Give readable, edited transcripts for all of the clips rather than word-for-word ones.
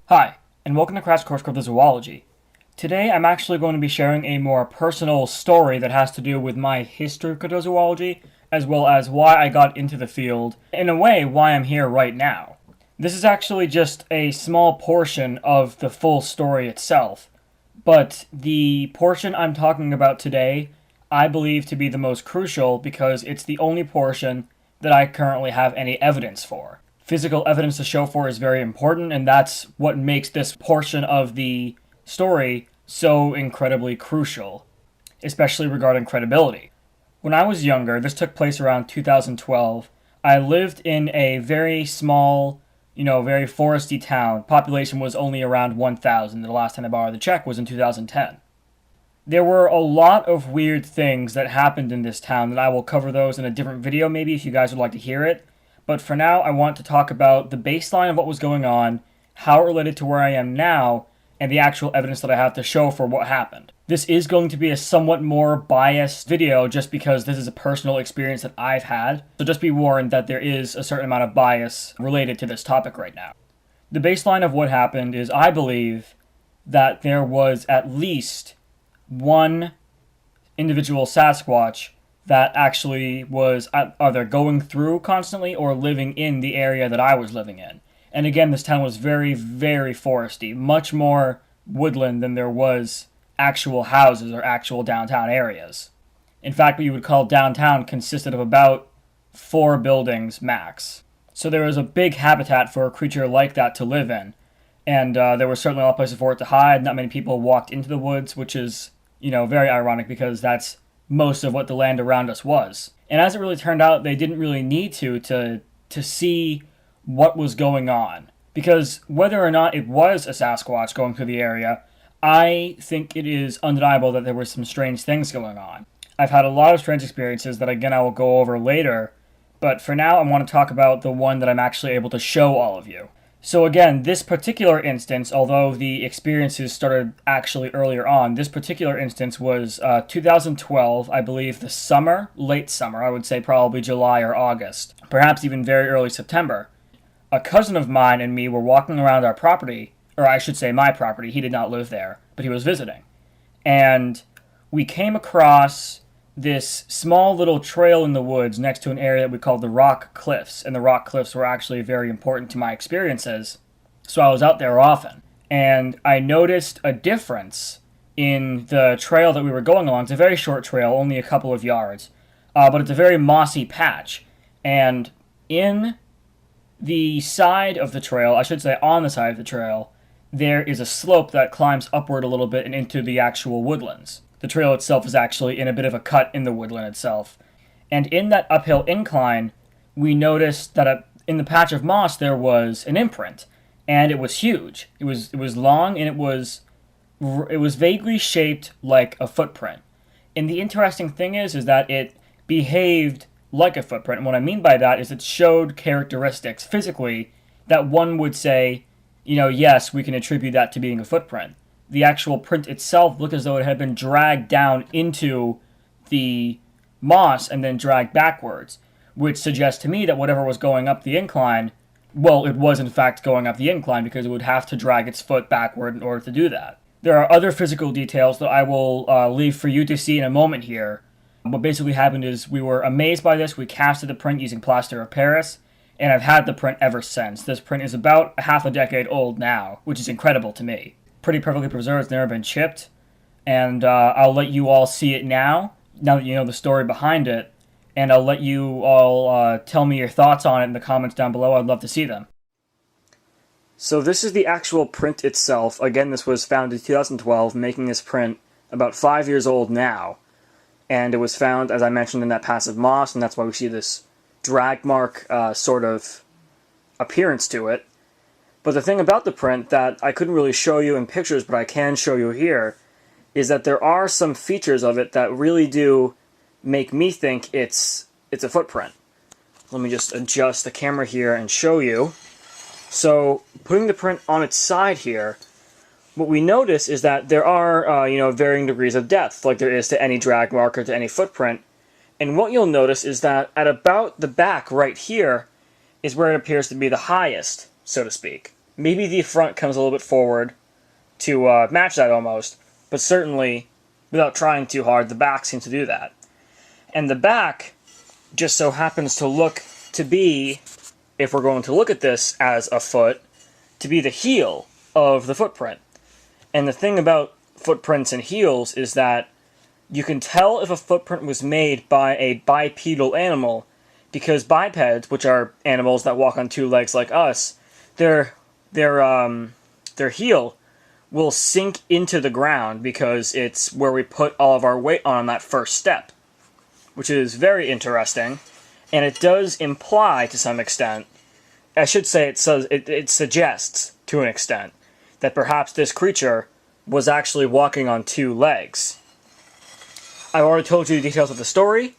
Hi, and welcome to Crash Course Cryptozoology. Today I'm actually going to be sharing a more personal story that has to do with my history of cryptozoology, as well as why I got into the field, in a way, why I'm here right now. This is actually just a small portion of the full story itself, but the portion I'm talking about today I believe to be the most crucial because it's the only portion that I currently have any evidence for. Physical evidence to show for is very important, and that's what makes this portion of the story so incredibly crucial, especially regarding credibility. When I was younger, this took place around 2012, I lived in a very small, very foresty town. Population was only around 1,000. The last time I borrowed the check was in 2010. There were a lot of weird things that happened in this town that I will cover those in a different video maybe if you guys would like to hear it. But for now, I want to talk about the baseline of what was going on, how it related to where I am now, and the actual evidence that I have to show for what happened. This is going to be a somewhat more biased video just because this is a personal experience that I've had. So just be warned that there is a certain amount of bias related to this topic right now. The baseline of what happened is I believe that there was at least one individual Sasquatch that actually was either going through constantly or living in the area that I was living in. And again, this town was very, very foresty, much more woodland than there was actual houses or actual downtown areas. In fact, what you would call downtown consisted of about 4 buildings max. So there was a big habitat for a creature like that to live in. And there was certainly a lot of places for it to hide. Not many people walked into the woods, which is, very ironic because that's most of what the land around us was. And as it really turned out, they didn't really need to see what was going on. Because whether or not it was a Sasquatch going through the area, I think it is undeniable that there were some strange things going on. I've had a lot of strange experiences that, again, I will go over later. But for now, I want to talk about the one that I'm actually able to show all of you. So again, this particular instance, although the experiences started actually earlier on, this particular instance was 2012, I believe the summer, late summer, I would say probably July or August, perhaps even very early September. A cousin of mine and me were walking around our property, or I should say my property, he did not live there, but he was visiting. And we came across this small little trail in the woods next to an area that we called the Rock Cliffs, and the Rock Cliffs were actually very important to my experiences, so I was out there often. And I noticed a difference in the trail that we were going along. It's a very short trail, only a couple of yards, but it's a very mossy patch. And in the side of the trail, I should say on the side of the trail, there is a slope that climbs upward a little bit and into the actual woodlands. The trail itself is actually in a bit of a cut in the woodland itself. And in that uphill incline, we noticed that in the patch of moss there was an imprint, and it was huge. It was long, and it was vaguely shaped like a footprint. And the interesting thing is that it behaved like a footprint. And what I mean by that is it showed characteristics physically that one would say, yes, we can attribute that to being a footprint. The actual print itself looked as though it had been dragged down into the moss and then dragged backwards, which suggests to me that whatever was going up the incline, well, it was in fact going up the incline because it would have to drag its foot backward in order to do that. There are other physical details that I will leave for you to see in a moment here. What basically happened is we were amazed by this. We casted the print using plaster of Paris, and I've had the print ever since. This print is about half a decade old now, which is incredible to me. Pretty perfectly preserved, it's never been chipped, and I'll let you all see it now that you know the story behind it, and I'll let you all tell me your thoughts on it in the comments down below. I'd love to see them. So this is the actual print itself. Again, this was found in 2012, making this print about 5 years old now, and it was found, as I mentioned, in that patch of moss, and that's why we see this drag mark sort of appearance to it. But the thing about the print that I couldn't really show you in pictures, but I can show you here, is that there are some features of it that really do make me think it's a footprint. Let me just adjust the camera here and show you. So, putting the print on its side here, what we notice is that there are, varying degrees of depth, like there is to any drag mark or to any footprint. And what you'll notice is that at about the back right here is where it appears to be the highest, so to speak. Maybe the front comes a little bit forward to match that almost, but certainly, without trying too hard, the back seems to do that. And the back just so happens to look to be, if we're going to look at this as a foot, to be the heel of the footprint. And the thing about footprints and heels is that you can tell if a footprint was made by a bipedal animal, because bipeds, which are animals that walk on two legs like us, their heel will sink into the ground because it's where we put all of our weight on that first step, which is very interesting, and it does imply to some extent, I should say it suggests to an extent, that perhaps this creature was actually walking on two legs. I've already told you the details of the story.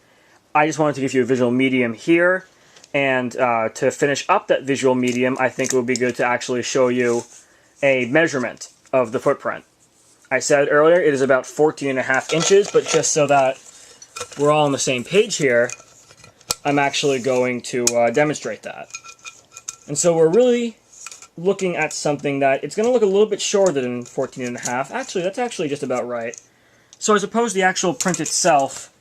I just wanted to give you a visual medium here, and to finish up that visual medium, I think it would be good to actually show you a measurement of the footprint. I said earlier it is about 14.5 inches, but just so that we're all on the same page here, I'm actually going to demonstrate that. And so we're really looking at something that it's going to look a little bit shorter than 14.5. Actually, that's actually just about right. So I suppose the actual print itself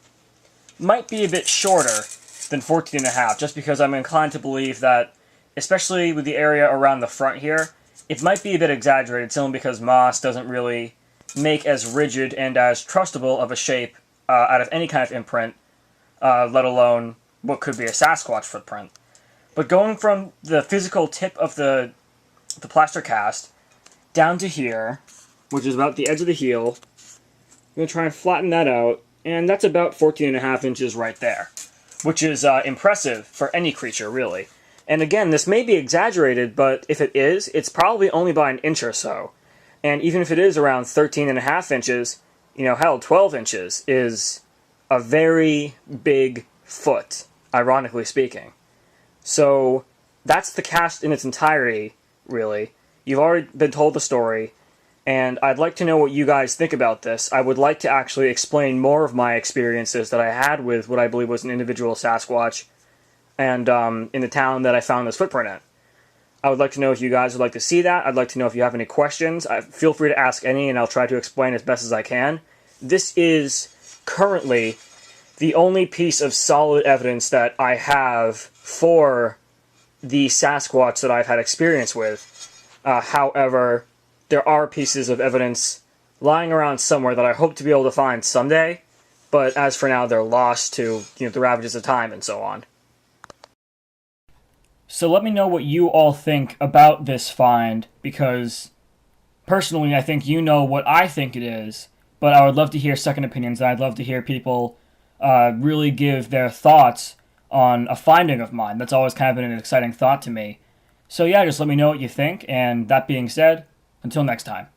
might be a bit shorter than 14.5, just because I'm inclined to believe that, especially with the area around the front here, it might be a bit exaggerated, simply because moss doesn't really make as rigid and as trustable of a shape out of any kind of imprint, let alone what could be a Sasquatch footprint. But going from the physical tip of the plaster cast down to here, which is about the edge of the heel, I'm going to try and flatten that out, and that's about 14.5 inches right there, which is impressive for any creature, really. And again, this may be exaggerated, but if it is, it's probably only by an inch or so. And even if it is around 13.5 inches, hell, 12 inches is a very big foot, ironically speaking. So that's the cast in its entirety, really. You've already been told the story, and I'd like to know what you guys think about this. I would like to actually explain more of my experiences that I had with what I believe was an individual Sasquatch, and in the town that I found this footprint in. I would like to know if you guys would like to see that. I'd like to know if you have any questions. Feel free to ask any, and I'll try to explain as best as I can. This is currently the only piece of solid evidence that I have for the Sasquatch that I've had experience with. However, there are pieces of evidence lying around somewhere that I hope to be able to find someday, but as for now, they're lost to the ravages of time and so on. So let me know what you all think about this find, because personally I think you know what I think it is, but I would love to hear second opinions, and I'd love to hear people really give their thoughts on a finding of mine. That's always kind of been an exciting thought to me. So yeah, just let me know what you think, and that being said, until next time.